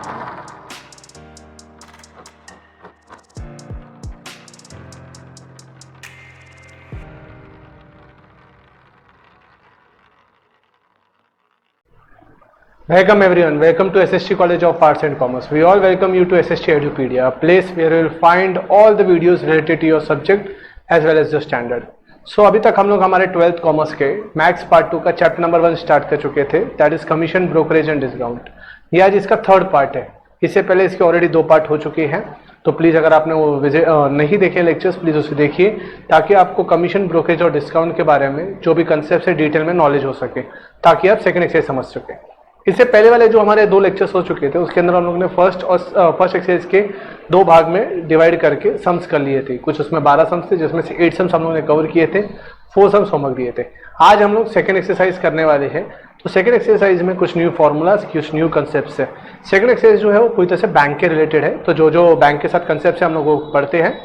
Welcome everyone, welcome to SST College of Arts and Commerce. We all welcome you to SST Edupedia, a place where you will find all the videos related to your subject as well as your standard. So अभी तक हम लोग हमारे 12th commerce के maths part 2 का chapter number 1 start कर चुके थे, that is commission, brokerage and discount. ये आज इसका थर्ड पार्ट है। इससे पहले इसके ऑलरेडी 2 पार्ट हो चुके हैं, तो प्लीज़ अगर आपने वो नहीं देखे लेक्चर्स, प्लीज़ उसे देखिए ताकि आपको कमीशन, ब्रोकरेज और डिस्काउंट के बारे में जो भी कंसेप्ट है डिटेल में नॉलेज हो सके, ताकि आप सेकंड एक्सरसाइज समझ सकें। इससे पहले वाले जो हमारे 2 लेक्चर्स हो चुके थे उसके अंदर हम लोग ने फर्स्ट एक्सरसाइज के 2 भाग में डिवाइड करके सम्स कर लिए थे। कुछ उसमें 12 सम्स थे, जिसमें से 8 सम्स हम लोगों ने कवर किए थे, 4 सम्स होमवर्क दिए थे। आज हम लोग सेकंड एक्सरसाइज करने वाले हैं। तो सेकंड एक्सरसाइज में कुछ न्यू फॉर्मूलाज, कुछ न्यू कंसेप्ट है। सेकंड एक्सरसाइज जो है वो पूरी तरह से बैंक के रिलेटेड है, तो जो बैंक के साथ कंसेप्ट है हम लोग वो पढ़ते हैं।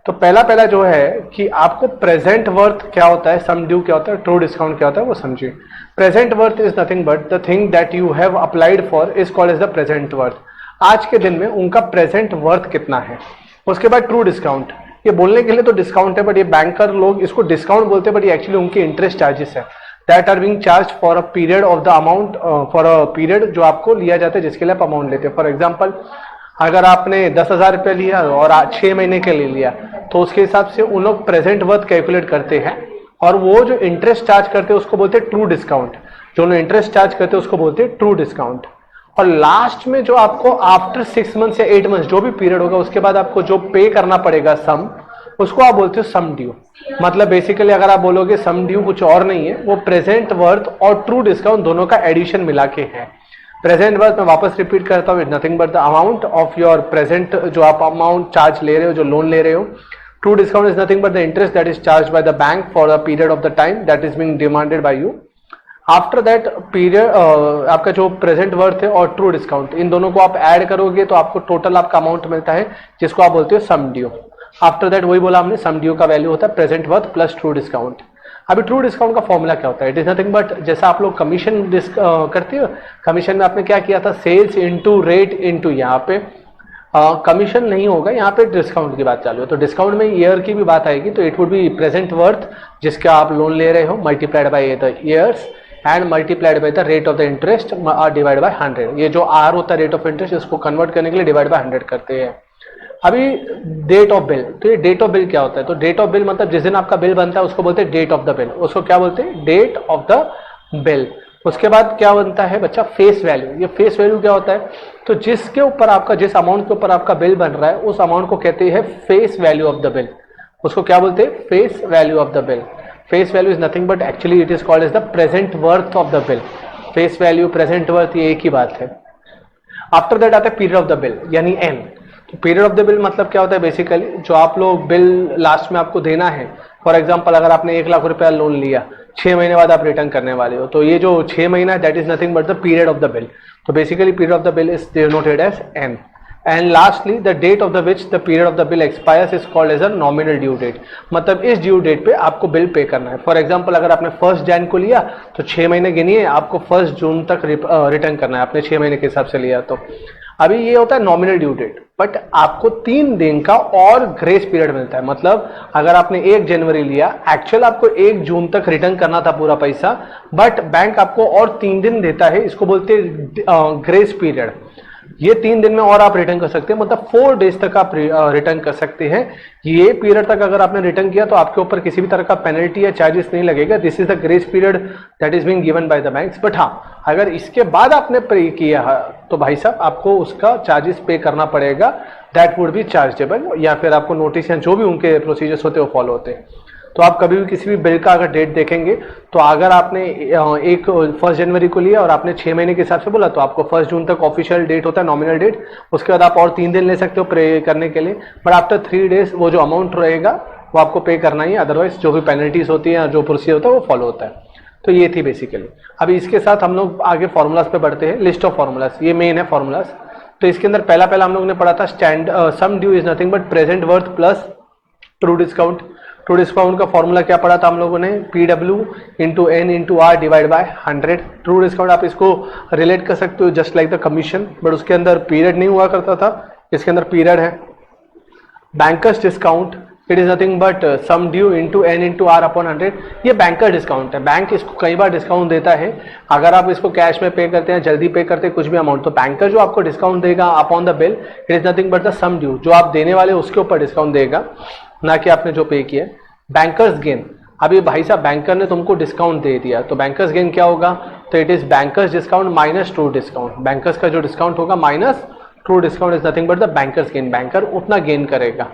तो पहला जो है कि आपको प्रेजेंट वर्थ क्या होता है, सम ड्यू क्या होता है, ट्रू डिस्काउंट क्या होता है, वो समझिए। Present worth is nothing but the thing that you have applied for is called as the present worth. आज के दिन में उनका प्रेजेंट वर्थ कितना है। उसके बाद ट्रू डिस्काउंट, ये बोलने के लिए तो डिस्काउंट है, बट ये बैंकर लोग इसको डिस्काउंट बोलते हैं, बट ये एक्चुअली उनके इंटरेस्ट चार्जेस है that are being charge for a period of the amount, for a period जो आपको लिया जाता है, जिसके लिए आप अमाउंट लेते हैं। फॉर एग्जाम्पल, अगर आपने 10,000 रुपये लिया और 6 महीने के लिए लिया, तो उसके हिसाब से उन लोग प्रेजेंट वर्थ कैलकुलेट करते हैं, और वो जो इंटरेस्ट चार्ज करते हैं उसको बोलते हैं ट्रू डिस्काउंट। जो लोग इंटरेस्ट चार्ज करते हैं उसको बोलते हैं ट्रू डिस्काउंट। और लास्ट में जो आपको आफ्टर 6 मंथ्स या 8 मंथ्स जो भी पीरियड होगा उसके बाद आपको जो पे करना पड़ेगा सम, उसको आप बोलते हो सम ड्यू। मतलब बेसिकली अगर आप बोलोगे सम ड्यू कुछ और नहीं है, वो प्रेजेंट वर्थ और ट्रू डिस्काउंट दोनों का एडिशन मिला के है। प्रेजेंट वर्थ मैं वापस रिपीट करता हूँ, it nothing but the amount of your present, जो आप अमाउंट चार्ज ले रहे हो, जो लोन ले रहे हो। True discount is nothing but the interest that is charge by the bank for the period of the time that is being demanded by you. After that period आपका जो present worth है और true discount, इन दोनों को आप add करोगे तो आपको टोटल आपका अमाउंट मिलता है, जिसको आप बोलते हो सम ड्यू। आफ्टर दैट वही बोला हमने, सम ड्यू का वैल्यू होता है present worth plus true discount. अभी ट्रू डिस्काउंट का फॉर्मूला क्या होता है, इट इज नथिंग बट जैसा आप लोग कमीशन करते हो, कमीशन में आपने क्या किया था, सेल्स इनटू रेट इनटू, यहाँ पे कमीशन नहीं होगा, यहाँ पे डिस्काउंट की बात चालू है। तो डिस्काउंट में ईयर की भी बात आएगी, तो it would be present worth जिसका आप लोन ले रहे हो multiplied by the years and multiplied by the rate of the interest divide by 100। ये जो आर होता है रेट ऑफ इंटरेस्ट, इसको कन्वर्ट करने के लिए डिवाइड बाय 100 करते हैं। अभी डेट ऑफ बिल, तो ये डेट ऑफ बिल क्या होता है, तो डेट ऑफ बिल मतलब जिस दिन आपका बिल बनता है उसको बोलते हैं डेट ऑफ द बिल। उसको क्या बोलते हैं, डेट ऑफ द बिल। उसके बाद क्या बनता है बच्चा, फेस वैल्यू। ये फेस वैल्यू क्या होता है, तो जिसके ऊपर आपका, जिस अमाउंट के ऊपर आपका बिल बन रहा है उस अमाउंट को कहते हैं face value of the bill. उसको क्या बोलते हैं, face value of the bill. Face value is nothing but actually it is called as the present worth of the bill. Face value, present worth, ये एक ही बात है। आफ्टर दैट आता है पीरियड ऑफ द बिल, यानी n. तो period of the bill मतलब क्या होता है, बेसिकली जो आप लोग बिल लास्ट में आपको देना है। फॉर एग्जांपल, अगर आपने 1 लाख रुपया लोन लिया, 6 महीने बाद आप रिटर्न करने वाले हो, तो ये जो 6 महीना है that is nothing but the period of the bill. तो basically period of the bill is denoted as an. And lastly the date of the which the period of the bill expires is called as a nominal due date. मतलब इस due date पे आपको bill pay करना है। For example, अगर आपने 1 जैन को लिया तो 6 महीने गिनिए, आपको 1 जून तक रिटर्न करना है, आपने 6 महीने के हिसाब से लिया। तो अभी ये होता है नॉमिनल ड्यू डेट, बट आपको 3 दिन का और ग्रेस पीरियड मिलता है। मतलब अगर आपने 1 जनवरी लिया, एक्चुअल आपको 1 जून तक रिटर्न करना था पूरा पैसा, बट बैंक आपको और 3 दिन देता है, इसको बोलते हैं ग्रेस पीरियड। ये 3 दिन में और आप रिटर्न कर सकते हैं, मतलब 4 डेज तक आप रिटर्न कर सकते हैं। ये पीरियड तक अगर आपने रिटर्न किया तो आपके ऊपर किसी भी तरह का पेनल्टी या चार्जेस नहीं लगेगा। This is the grace period that is being given by the banks. But हाँ, अगर इसके बाद आपने पे किया तो भाई साहब आपको उसका चार्जेस पे करना पड़ेगा, दैट वुड बी चार्जेबल, या फिर आपको नोटिस या जो भी उनके प्रोसीजर्स होते हैं वो फॉलो होते हैं। तो आप कभी भी किसी भी बिल का अगर डेट देखेंगे, तो अगर आपने 1 जनवरी को लिया और आपने 6 महीने के हिसाब से बोला, तो आपको 1 जून तक ऑफिशियल डेट होता है, नॉमिनल डेट। उसके बाद आप और 3 दिन ले सकते हो पे करने के लिए, बट आफ्टर 3 डेज वो जो अमाउंट रहेगा वो आपको पे करना ही है, अदरवाइज जो भी पेनल्टीज होती है, जो प्रोसीजर होता है वो फॉलो होता है। तो ये थी बेसिकली। अभी इसके साथ हम लोग आगे फॉर्मूलाज पे बढ़ते हैं। लिस्ट ऑफ फॉर्मूलाज, ये मेन है फॉर्मूलाज। तो इसके अंदर पहला हम लोग ने पढ़ा था sum due is nothing but present worth plus true discount. True discount का फॉर्मूला क्या पढ़ा था हम लोगों ने, PW into N into R divide by 100। True discount आप इसको रिलेट कर सकते हो just like the commission, but उसके अंदर पीरियड नहीं हुआ करता था, इसके अंदर पीरियड है। Bankers discount it is nothing but sum due into N into are upon 100। ये बैंकर डिस्काउंट है, बैंक इसको कई बार डिस्काउंट देता है। अगर आप इसको कैश में पे करते हैं, जल्दी पे करते हैं कुछ भी अमाउंट, तो बैंकर जो आपको डिस्काउंट देगा upon the bill it is nothing but the sum due, जो आप देने वाले उसके ऊपर डिस्काउंट देगा, ना कि आपने जो पे किया। बैंकर्स गेन, अभी भाई साहब बैंकर ने तुमको डिस्काउंट दे दिया, तो बैंकर्स गेन क्या होगा, तो it is bankers discount minus true discount. Bankers का जो डिस्काउंट होगा minus true discount is nothing but the bankers gain, banker उतना गेन करेगा।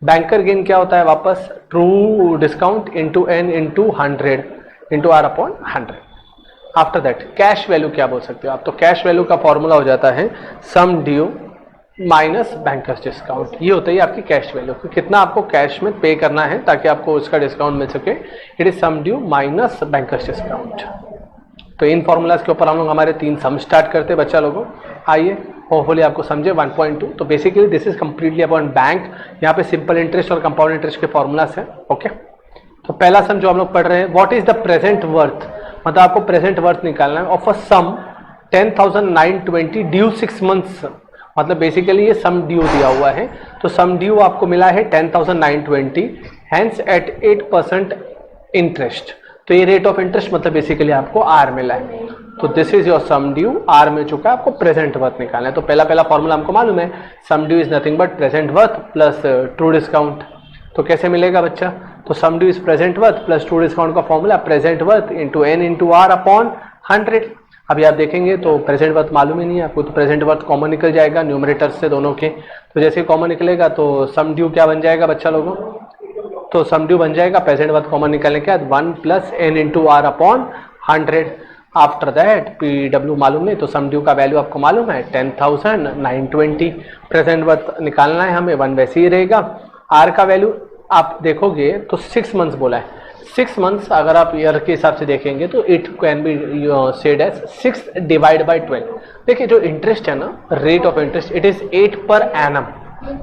बैंकर गेन क्या होता है वापस, true discount into N into 100 into are upon 100। After that cash value क्या बोल सकते हो आप, तो कैश वैल्यू का फॉर्मूला हो जाता है sum due minus bankers discount. ये होता है आपकी कैश वैल्यू, कितना आपको कैश में पे करना है ताकि आपको उसका डिस्काउंट मिल सके, it is sum due minus bankers discount. तो इन फॉर्मूलाज के ऊपर हम लोग हमारे 3 सम स्टार्ट करते हैं बच्चा लोगों। आइए होपफुली आपको समझे 1.2। तो basically this is completely about bank, यहाँ पे सिंपल इंटरेस्ट और कंपाउंड इंटरेस्ट के फॉर्मूलाज हैं। ओके, तो पहला सम जो हम लोग पढ़ रहे हैं, what is the present worth, मतलब आपको प्रेजेंट वर्थ निकालना है of a sum 10,920 due 6 months. मतलब बेसिकली ये सम ड्यू दिया हुआ है, तो सम ड्यू आपको मिला है 10,920 हैंस एट 8% इंटरेस्ट। तो ये रेट ऑफ इंटरेस्ट मतलब बेसिकली आपको आर मिला है, तो this is your sum due, R मिल चुका है, आपको प्रेजेंट वर्थ निकालना है। तो पहला फॉर्मूला हमको मालूम है, sum due is nothing but present worth plus true discount. तो कैसे मिलेगा बच्चा, तो sum due is present worth plus true discount का formula present worth into N into are upon 100। अभी आप देखेंगे तो प्रेजेंट वर्थ मालूम ही नहीं है आपको, तो प्रेजेंट वर्थ कॉमन निकल जाएगा न्यूमरेटर से दोनों के, तो जैसे कॉमन निकलेगा तो सम ड्यू क्या बन जाएगा बच्चा लोगों, तो सम ड्यू बन जाएगा प्रेजेंट वर्थ कॉमन निकालने के बाद 1 plus n into are upon 100। After that PW मालूम नहीं, तो सम ड्यू का वैल्यू आपको मालूम है 10,920। प्रेजेंट वर्थ निकालना है हमें, 1 वैसे ही रहेगा। आर का वैल्यू आप देखोगे तो 6 मंथ्स बोला है, 6 मंथ्स अगर आप ईयर के हिसाब से देखेंगे तो it can be said as 6 divide by 12। देखिए जो इंटरेस्ट है ना, rate of interest it is 8 per annum.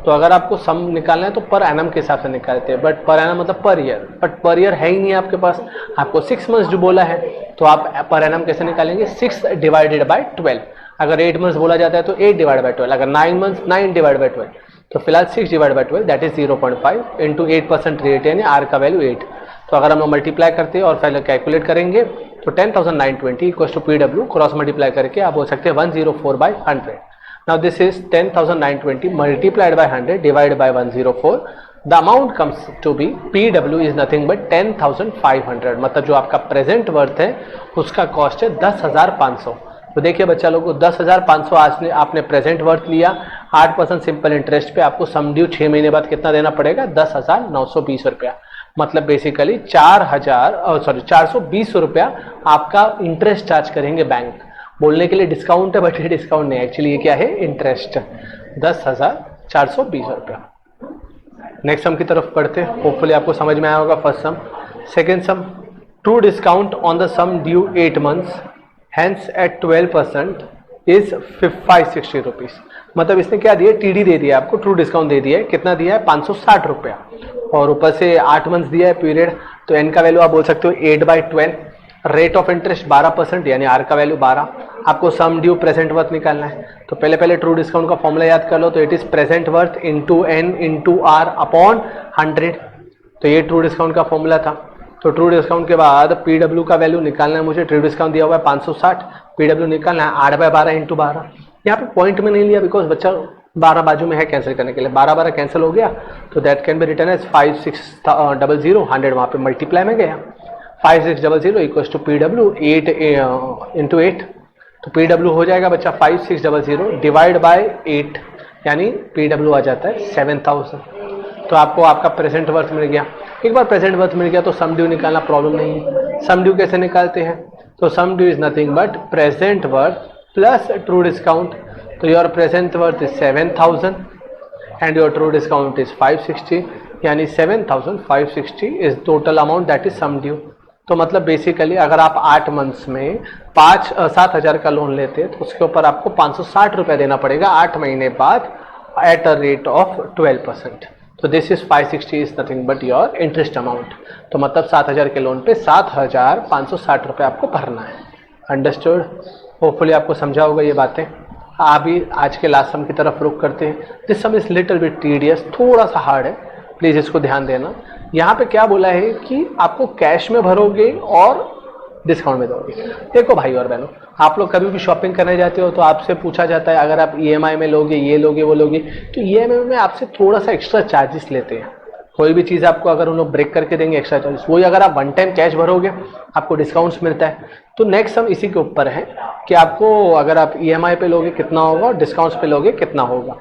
तो अगर आपको सम निकालना है तो पर एनम के हिसाब से निकालते हैं, बट पर एनम मतलब per year, but per year है ही नहीं आपके पास, आपको 6 मंथ्स जो बोला है, तो आप पर एनम कैसे निकालेंगे, 6 डिवाइडेड बाय 12। अगर 8 मंथ्स बोला जाता है तो 8 डिवाइड बाय 12, अगर 9 मंथ्स 9 डिवाइड बाय 12, तो फिलहाल 6 divide by 12 that is 0.5 into 8% rate, यानी आर का वैल्यू 8। तो अगर हम लोग मल्टीप्लाई करते हैं और पहले कैलकुलेट करेंगे तो 10,920 equal to PW cross multiply करके आप बोल सकते हैं 104 by 100। Now this is 10,920 multiplied by 100 divide by 104। The amount comes to be PW is nothing but 10,500, मतलब जो आपका प्रेजेंट वर्थ है उसका कॉस्ट है 10,500। तो देखिए बच्चा लोगों, 10,500 आज आपने प्रेजेंट वर्थ लिया, 8% सिंपल इंटरेस्ट पे आपको सम ड्यू 6 महीने बाद कितना देना पड़ेगा, 10,920 रुपया। मतलब बेसिकली 420 रुपया आपका इंटरेस्ट चार्ज करेंगे बैंक। बोलने के लिए डिस्काउंट है बट ये डिस्काउंट नहीं, एक्चुअली ये क्या है, इंटरेस्ट। 10,420 रुपया। नेक्स्ट सम की तरफ पढ़ते हैं, होपफुली आपको समझ में आया होगा first sum. Second sum, true discount on the sum due 8 months hence at 12% is 560 rupees. मतलब इसने क्या दिया, TD दे दिया आपको, ट्रू डिस्काउंट दे दिया है, कितना दिया है 560 रुपया, और ऊपर से 8 मंथ्स दिया है पीरियड। तो एन का वैल्यू आप बोल सकते हो 8/12, रेट ऑफ इंटरेस्ट 12% यानी आर का वैल्यू 12। आपको सम ड्यू प्रेजेंट वर्थ निकालना है, तो पहले ट्रू डिस्काउंट का फॉर्मूला याद कर लो, तो it is present worth into N into are upon 100। तो ये ट्रू डिस्काउंट का फॉर्मूला था। तो ट्रू डिस्काउंट के बाद PW का वैल्यू निकालना है मुझे, ट्रू डिस्काउंट दिया हुआ है 560, PW निकालना है 8/12 इंटू 12। यहाँ पे पॉइंट में नहीं लिया बिकॉज बच्चा 12 बाजू में है कैंसिल करने के लिए, 12 कैंसिल हो गया, तो that can be written as 5600, 100 वहाँ पे मल्टीप्लाई में गया, 5600 इक्वल्स टू PW 8 इंटू 8। तो PW हो जाएगा बच्चा 5600 डिवाइड बाय 8, यानी PW आ जाता है 7000। तो आपको आपका प्रेजेंट वर्थ मिल गया। एक बार प्रेजेंट वर्थ मिल गया तो सम ड्यू निकालना प्रॉब्लम नहीं है। सम ड्यू कैसे निकालते हैं, तो sum due is nothing but present worth plus true discount. तो your present worth is 7000 and your true discount is 560, यानी 7560 is total amount that is sum due. तो मतलब बेसिकली अगर आप 8 मंथ्स में 7,000 का लोन लेते हैं तो उसके ऊपर आपको 560 रुपया देना पड़ेगा 8 महीने बाद एट अ रेट ऑफ 12%। तो तो this is 560 is nothing but your interest amount. तो मतलब 7,000 के लोन पे 7,560 रुपये आपको भरना है। अंडरस्टूड? होपफुली आपको समझा होगा ये बातें। अभी आज के लास्ट सम की तरफ रुक करते हैं। This some is little bit tedious, थोड़ा सा हार्ड है, प्लीज इसको ध्यान देना। यहाँ पे क्या बोला है कि आपको कैश में भरोगे और डिस्काउंट में दोगे। देखो भाई और बहनों, आप लोग कभी भी शॉपिंग करने जाते हो तो आपसे पूछा जाता है अगर आप ईएमआई में लोगे, ये लोगे, वो लोगे, तो ईएमआई में आपसे थोड़ा सा एक्स्ट्रा चार्जेस लेते हैं। कोई भी चीज़ आपको अगर उन लोग ब्रेक करके देंगे एक्स्ट्रा चार्जेस, वही अगर आप वन टाइम कैश भरोगे आपको डिस्काउंट्स मिलता है। तो नेक्स्ट हम इसी के ऊपर है कि आपको अगर आप ईएमआई पे लोगे कितना होगा और डिस्काउंट्स पे लोगे कितना होगा।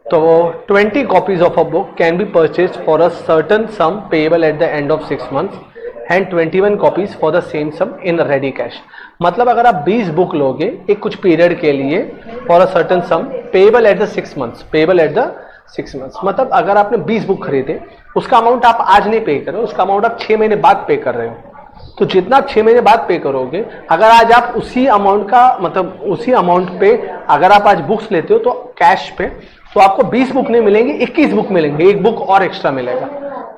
तो 20 copies of a book can be purchase for a certain sum payable at the end of 6 months and 21 copies for the same sum in ready cash. मतलब अगर आप 20 बुक लोगे एक कुछ पीरियड के लिए for a certain sum payable at the 6 months, payable at the 6 months, मतलब अगर आपने 20 बुक खरीदे उसका अमाउंट आप आज नहीं पे कर रहे हो, उसका अमाउंट आप 6 महीने बाद पे कर रहे हो। तो जितना 6 महीने बाद पे करोगे, अगर आज आप उसी अमाउंट का मतलब उसी अमाउंट पे अगर आप आज बुक्स लेते हो तो कैश पे, तो आपको 20 बुक नहीं मिलेंगे, 21 बुक मिलेंगे, एक बुक और एक्स्ट्रा मिलेगा।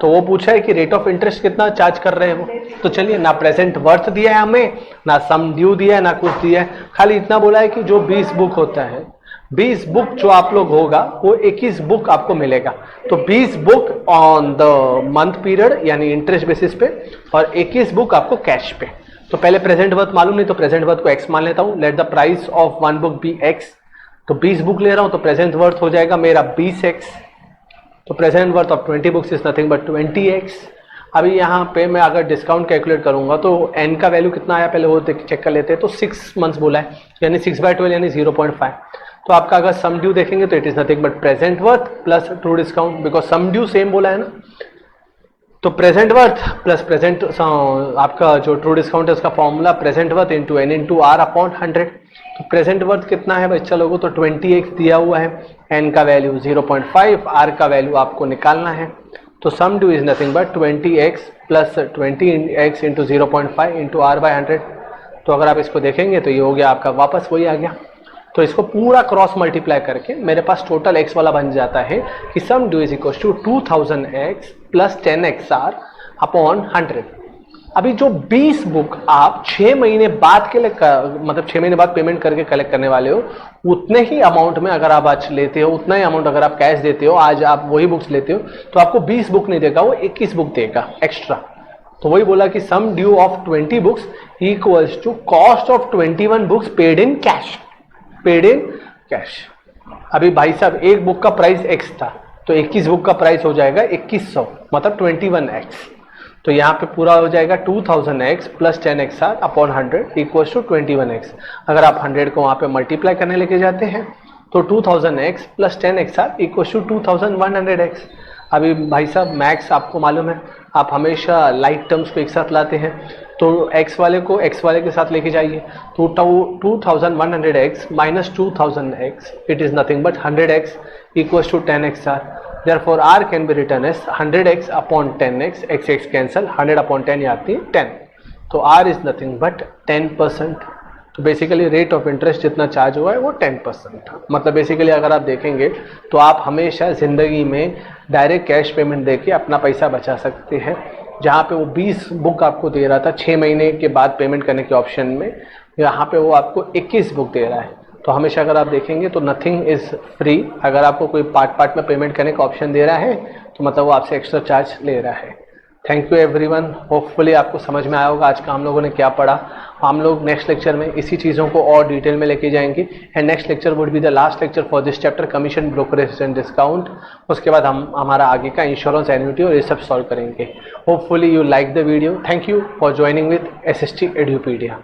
तो वो पूछा है कि रेट ऑफ इंटरेस्ट कितना चार्ज कर रहे हैं वो। तो चलिए, ना प्रेजेंट वर्थ दिया है हमें, ना सम ड्यू दिया है, ना कुछ दिया है, खाली इतना बोला है कि जो 20 बुक होता है, 20 बुक जो आप लोग होगा वो 21 बुक आपको मिलेगा। तो 20 book on the month period यानी इंटरेस्ट बेसिस पे और 21 बुक आपको कैश पे। तो पहले प्रेजेंट वर्थ मालूम नहीं तो प्रेजेंट वर्थ को x मान लेता हूं। Let the price of one book be x। तो 20 बुक ले रहा हूं तो प्रेजेंट वर्थ हो जाएगा मेरा 20x। तो present worth of 20 books is nothing but 20x। अभी यहाँ पे मैं अगर डिस्काउंट कैलकुलेट करूंगा तो n का वैल्यू कितना आया पहले वो चेक कर लेते हैं। तो 6 मंथ्स बोला है यानी 6/12 यानी 0.5। तो आपका अगर सम ड्यू देखेंगे तो it is nothing but present worth plus true discount, because sum due same बोला है ना। तो प्रेजेंट वर्थ प्लस प्रेजेंट आपका जो ट्रू डिस्काउंट है उसका formula present worth into N into are upon 100। तो प्रेजेंट वर्थ कितना है बच्चा लोगों, तो 20x दिया हुआ है, एन का वैल्यू 0.5, आर का वैल्यू आपको निकालना है। तो sum due is nothing but 20x plus 20x into 0.5 into R by 100। तो अगर आप इसको देखेंगे तो ये हो गया आपका, वापस वही आ गया। तो इसको पूरा क्रॉस मल्टीप्लाई करके मेरे पास टोटल x वाला बन जाता है कि sum due is equal to 2000x plus 10xr upon 100। अभी जो 20 बुक आप 6 महीने बाद के लिए मतलब 6 महीने बाद पेमेंट करके कलेक्ट करने वाले हो, उतने ही अमाउंट में अगर आप आज लेते हो, उतना ही अमाउंट अगर आप कैश देते हो, आज आप वही बुक्स लेते हो तो आपको 20 बुक नहीं देगा, वो 21 बुक देगा एक्स्ट्रा। तो वही बोला कि sum due of 20 books equals to cost of 21 books paid in cash, paid in cash. अभी भाई साहब एक बुक का प्राइस x था तो 21 बुक का प्राइस हो जाएगा 2100 मतलब 21x। तो यहाँ पे पूरा हो जाएगा 2000x plus 10xr upon 100 equals to 21x। अगर आप 100 को वहाँ पे मल्टीप्लाई करने लेके जाते हैं तो 2000x plus 10xr equals to 2100x। अभी भाई साहब मैथ्स आपको मालूम है, आप हमेशा लाइक टर्म्स को एक साथ लाते हैं, तो x वाले को x वाले के साथ लेके जाइए। तो 2100x minus 2000x it is nothing but 100x equals to 10xr। Therefore r can be written as 100x upon 10x, x cancel, 100 upon 10 ये आती है 10। तो r is nothing but 10%। तो बेसिकली रेट ऑफ इंटरेस्ट जितना charge हुआ है वो 10%। मतलब बेसिकली अगर आप देखेंगे तो आप हमेशा जिंदगी में डायरेक्ट कैश पेमेंट देके अपना पैसा बचा सकते हैं। जहाँ पे वो 20 बुक आपको दे रहा था 6 महीने के बाद पेमेंट करने के ऑप्शन में, यहाँ पे वो आपको 21 बुक दे रहा है। तो हमेशा अगर आप देखेंगे तो नथिंग इज फ्री। अगर आपको कोई पार्ट में पेमेंट करने का ऑप्शन दे रहा है तो मतलब वो आपसे एक्स्ट्रा चार्ज ले रहा है। थैंक यू एवरीवन, होपफुली आपको समझ में आया होगा आज का हम लोगों ने क्या पढ़ा। हम लोग नेक्स्ट लेक्चर में इसी चीज़ों को और डिटेल में लेके जाएंगे and next lecture would be the last lecture for this chapter, commission, brokerage and discount. उसके बाद हम हमारा आगे का इंश्योरेंस, एन्युटी और ये सब सॉल्व करेंगे। Hopefully you like the video. Thank you for joining with SST एडुपीडिया।